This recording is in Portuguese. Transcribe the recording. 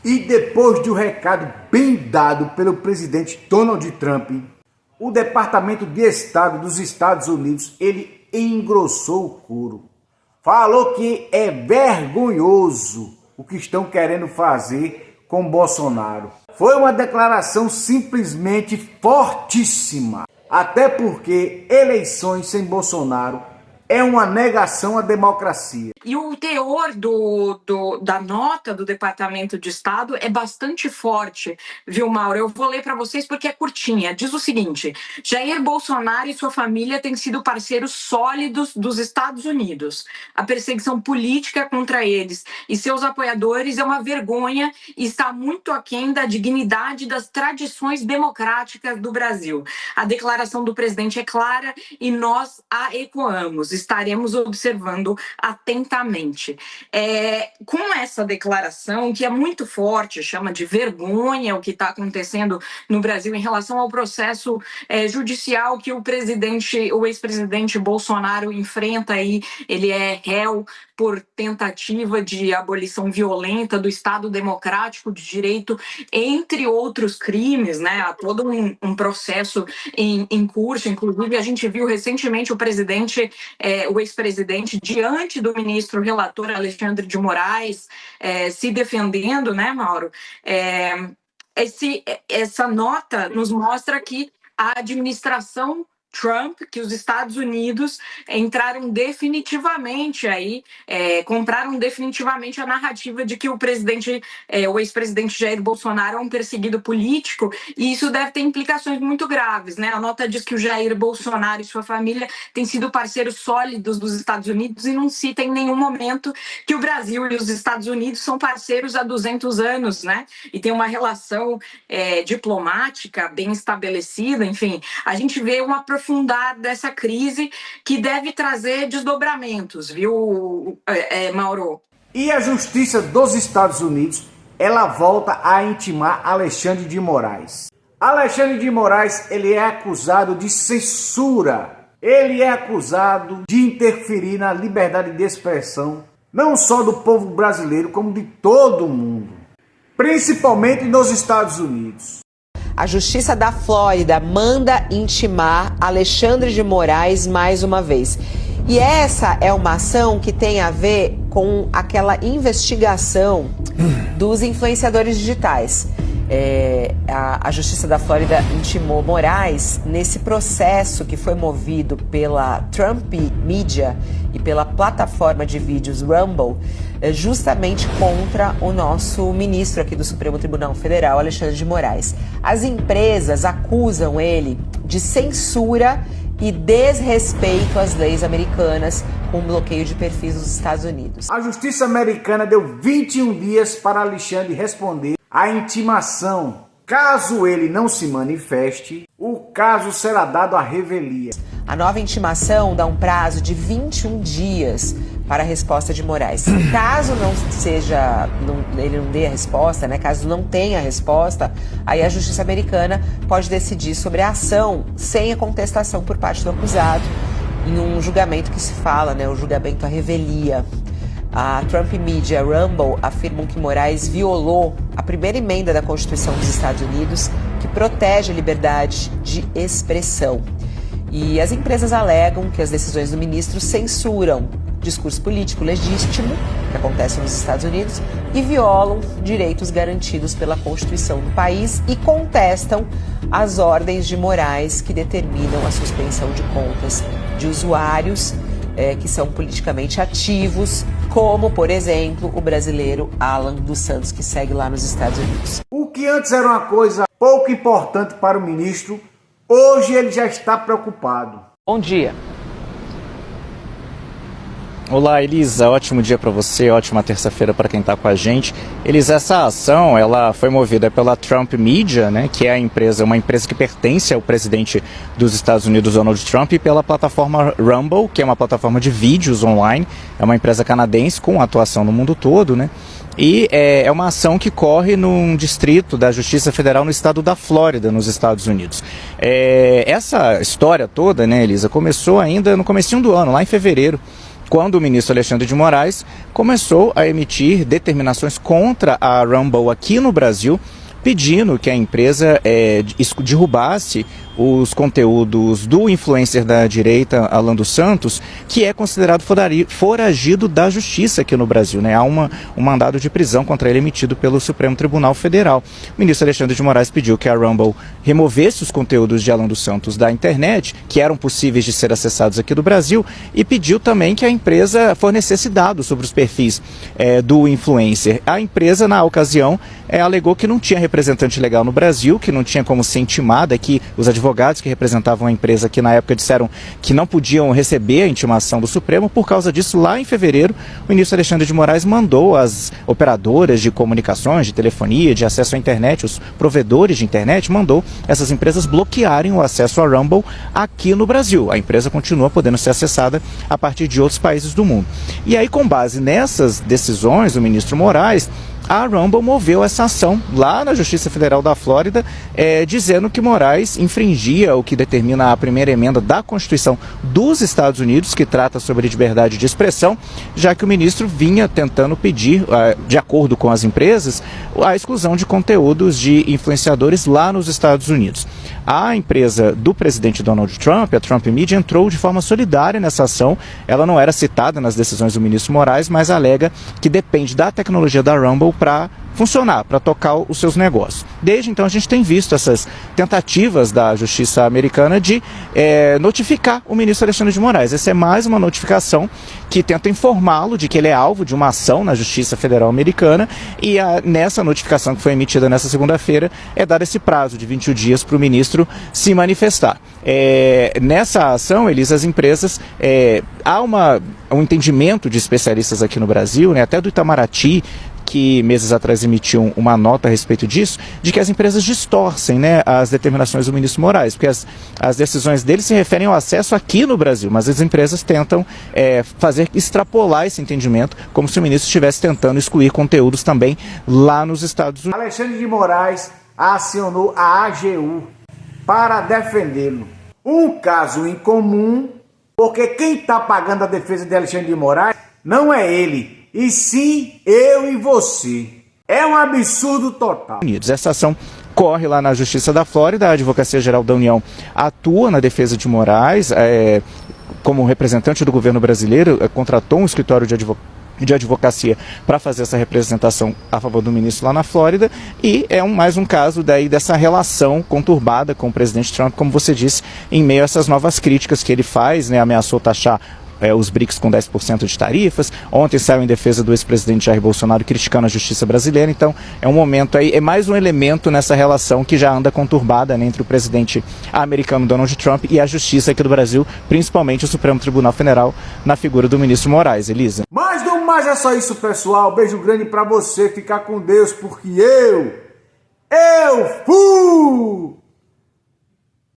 E depois de um recado bem dado pelo presidente Donald Trump, o Departamento de Estado dos Estados Unidos, ele engrossou o couro. Falou que é vergonhoso o que estão querendo fazer com Bolsonaro. Foi uma declaração simplesmente fortíssima. Até porque eleições sem Bolsonaro é uma negação à democracia. E o teor da nota do Departamento de Estado é bastante forte, viu, Mauro? Eu vou ler para vocês porque é curtinha. Diz o seguinte: Jair Bolsonaro e sua família têm sido parceiros sólidos dos Estados Unidos. A perseguição política contra eles e seus apoiadores é uma vergonha e está muito aquém da dignidade das tradições democráticas do Brasil. A declaração do presidente é clara e nós a ecoamos. Estaremos observando atentamente. Com essa declaração, que é muito forte, chama de vergonha o que está acontecendo no Brasil em relação ao processo judicial que o ex-presidente Bolsonaro enfrenta aí. Ele é réu por tentativa de abolição violenta do Estado Democrático de Direito, entre outros crimes, né? Há todo um processo em curso. Inclusive, a gente viu recentemente o ex-presidente, diante do ministro relator Alexandre de Moraes, se defendendo, né, Mauro? Essa nota nos mostra que a administração Trump, que os Estados Unidos entraram definitivamente aí, compraram definitivamente a narrativa de que o ex-presidente Jair Bolsonaro é um perseguido político, e isso deve ter implicações muito graves, né? A nota diz que o Jair Bolsonaro e sua família têm sido parceiros sólidos dos Estados Unidos e não cita em nenhum momento que o Brasil e os Estados Unidos são parceiros há 200 anos, né? E tem uma relação diplomática bem estabelecida. Enfim, a gente vê uma aprofundar dessa crise que deve trazer desdobramentos, viu, Mauro? E a Justiça dos Estados Unidos, ela volta a intimar Alexandre de Moraes. Alexandre de Moraes, ele é acusado de censura. Ele é acusado de interferir na liberdade de expressão, não só do povo brasileiro, como de todo mundo, principalmente nos Estados Unidos. A Justiça da Flórida manda intimar Alexandre de Moraes mais uma vez. E essa é uma ação que tem a ver com aquela investigação dos influenciadores digitais. A Justiça da Flórida intimou Moraes nesse processo que foi movido pela Trump Media e pela plataforma de vídeos Rumble, justamente contra o nosso ministro aqui do Supremo Tribunal Federal, Alexandre de Moraes. As empresas acusam ele de censura e desrespeito às leis americanas, com bloqueio de perfis dos Estados Unidos. A Justiça americana deu 21 dias para Alexandre responder à intimação. Caso ele não se manifeste, o caso será dado à revelia. A nova intimação dá um prazo de 21 dias para a resposta de Moraes. Caso ele não dê a resposta, né? Caso não tenha a resposta, aí a Justiça americana pode decidir sobre a ação sem a contestação por parte do acusado, em um julgamento que se fala, né? O julgamento à revelia. A Trump Media e a Rumble afirmam que Moraes violou a primeira emenda da Constituição dos Estados Unidos, que protege a liberdade de expressão. E as empresas alegam que as decisões do ministro censuram discurso político legítimo, que acontece nos Estados Unidos, e violam direitos garantidos pela Constituição do país e contestam as ordens de Moraes que determinam a suspensão de contas de usuários que são politicamente ativos, como, por exemplo, o brasileiro Alan dos Santos, que segue lá nos Estados Unidos. O que antes era uma coisa pouco importante para o ministro, hoje ele já está preocupado. Bom dia. Olá, Elisa, ótimo dia para você, ótima terça-feira para quem está com a gente. Elisa, essa ação ela foi movida pela Trump Media, né, que é uma empresa que pertence ao presidente dos Estados Unidos, Donald Trump, e pela plataforma Rumble, que é uma plataforma de vídeos online, é uma empresa canadense com atuação no mundo todo, né? E é uma ação que corre num distrito da Justiça Federal no estado da Flórida, nos Estados Unidos. Essa história toda, né, Elisa, começou ainda no comecinho do ano, lá em fevereiro, quando o ministro Alexandre de Moraes começou a emitir determinações contra a Rumble aqui no Brasil, pedindo que a empresa derrubasse os conteúdos do influencer da direita, Alan dos Santos, que é considerado foragido da justiça aqui no Brasil, né? Há um mandado de prisão contra ele emitido pelo Supremo Tribunal Federal. O ministro Alexandre de Moraes pediu que a Rumble removesse os conteúdos de Alan dos Santos da internet, que eram possíveis de ser acessados aqui do Brasil, e pediu também que a empresa fornecesse dados sobre os perfis do influencer. A empresa, na ocasião, alegou que não tinha representante legal no Brasil, que não tinha como ser intimada, que os advogados que representavam a empresa aqui na época disseram que não podiam receber a intimação do Supremo. Por causa disso, lá em fevereiro, o ministro Alexandre de Moraes mandou as operadoras de comunicações, de telefonia, de acesso à internet, os provedores de internet, mandou essas empresas bloquearem o acesso à Rumble aqui no Brasil. A empresa continua podendo ser acessada a partir de outros países do mundo. E aí, com base nessas decisões do ministro Moraes, a Rumble moveu essa ação lá na Justiça Federal da Flórida, dizendo que Moraes infringia o que determina a primeira emenda da Constituição dos Estados Unidos, que trata sobre liberdade de expressão, já que o ministro vinha tentando pedir, de acordo com as empresas, a exclusão de conteúdos de influenciadores lá nos Estados Unidos. A empresa do presidente Donald Trump, a Trump Media, entrou de forma solidária nessa ação. Ela não era citada nas decisões do ministro Moraes, mas alega que depende da tecnologia da Rumble para funcionar, para tocar os seus negócios. Desde então a gente tem visto essas tentativas da justiça americana de notificar o ministro Alexandre de Moraes. Essa é mais uma notificação que tenta informá-lo de que ele é alvo de uma ação na Justiça Federal Americana, e nessa notificação que foi emitida nessa segunda-feira é dado esse prazo de 21 dias para o ministro se manifestar. Nessa ação, Elisa, as empresas, há um entendimento de especialistas aqui no Brasil, né, até do Itamaraty, que meses atrás emitiu uma nota a respeito disso, de que as empresas distorcem, né, as determinações do ministro Moraes, porque as decisões dele se referem ao acesso aqui no Brasil, mas as empresas tentam extrapolar esse entendimento, como se o ministro estivesse tentando excluir conteúdos também lá nos Estados Unidos. Alexandre de Moraes acionou a AGU para defendê-lo. Um caso incomum, porque quem está pagando a defesa de Alexandre de Moraes não é ele, e sim eu e você. É um absurdo total. Essa ação corre lá na Justiça da Flórida. A Advocacia Geral da União atua na defesa de Moraes, como representante do governo brasileiro, contratou um escritório de advocacia para fazer essa representação a favor do ministro lá na Flórida, e é mais um caso dessa relação conturbada com o presidente Trump, como você disse, em meio a essas novas críticas que ele faz, né, ameaçou taxar os BRICS com 10% de tarifas. Ontem saiu em defesa do ex-presidente Jair Bolsonaro criticando a justiça brasileira. Então é um momento aí, é mais um elemento nessa relação que já anda conturbada, né, entre o presidente americano Donald Trump e a justiça aqui do Brasil, principalmente o Supremo Tribunal Federal, na figura do ministro Moraes. Elisa. Mas não mais é só isso, pessoal. Beijo grande pra você, ficar com Deus, porque eu fui!